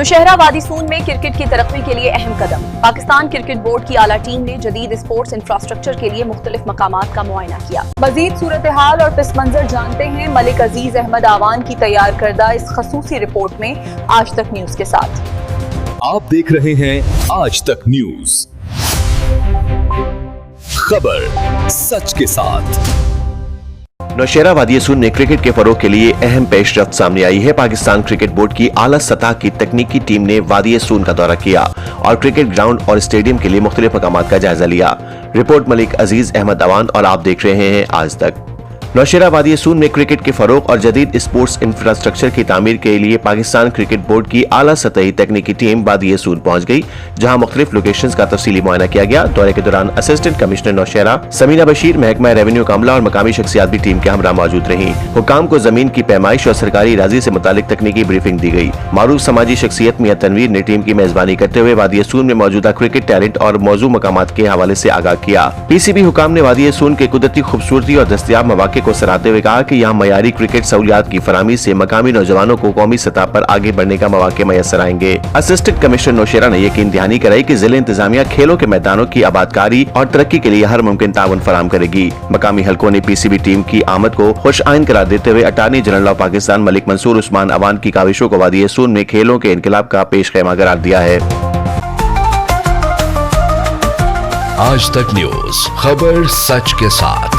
نوشہرہ وادی سون میں کرکٹ کی ترقی کے لیے اہم قدم۔ پاکستان کرکٹ بورڈ کی اعلیٰ ٹیم نے جدید اسپورٹس انفراسٹرکچر کے لیے مختلف مقامات کا معائنہ کیا۔ مزید صورتحال اور پس منظر جانتے ہیں ملک عزیز احمد آوان کی تیار کردہ اس خصوصی رپورٹ میں آج تک نیوز کے ساتھ۔ آپ دیکھ رہے ہیں آج تک نیوز، خبر سچ کے ساتھ۔ نوشہرہ وادی سون میں کرکٹ کے فروغ کے لیے اہم پیش رفت سامنے آئی ہے۔ پاکستان کرکٹ بورڈ کی اعلیٰ سطح کی تکنیکی ٹیم نے وادی سون کا دورہ کیا اور کرکٹ گراؤنڈ اور اسٹیڈیم کے لیے مختلف مقامات کا جائزہ لیا۔ رپورٹ ملک عزیز احمد آوان اور آپ دیکھ رہے ہیں آج تک۔ نوشہرہ وادی سون میں کرکٹ کے فروغ اور جدید اسپورٹس انفراسٹرکچر کی تعمیر کے لیے پاکستان کرکٹ بورڈ کی اعلیٰ سطحی تکنیکی ٹیم وادی سون پہنچ گئی، جہاں مختلف لوکیشنز کا تفصیلی معائنہ کیا گیا۔ دورے کے دوران اسسٹنٹ کمشنر نوشہرہ سمینہ بشیر، محکمہ ریونیو کا عملہ اور مقامی شخصیات بھی ٹیم کے ہمراہ موجود رہیں۔ حکام کو زمین کی پیمائش اور سرکاری اراضی سے متعلق تکنیکی بریفنگ دی گئی۔ معروف سماجی شخصیت میاں تنویر نے ٹیم کی میزبانی کرتے ہوئے وادی سون میں موجودہ کرکٹ ٹیلنٹ اور موزوں مقامات کے حوالے سے آگاہ کیا۔ پی سی بی حکام نے وادی سون کے قدرتی خوبصورتی اور دستیاب مواقع کو سراہتے ہوئے کہا کہ یہاں معیاری کرکٹ سہولیات کی فراہمی سے مقامی نوجوانوں کو قومی سطح پر آگے بڑھنے کا مواقع میسر آئیں گے۔ اسسٹنٹ کمشنر نوشہرہ نے یقین دہانی کرائی کہ ضلع انتظامیہ کھیلوں کے میدانوں کی آبادکاری اور ترقی کے لیے ہر ممکن تعاون فراہم کرے گی۔ مقامی حلقوں نے پی سی بی ٹیم کی آمد کو خوش آئند قرار دیتے ہوئے اٹارنی جنرل آف پاکستان ملک منصور عثمان آوان کی کاوشوں کو وادی سون میں کھیلوں کے انقلاب کا پیش خیمہ قرار دیا ہے۔ آج تک نیوز، خبر سچ کے ساتھ۔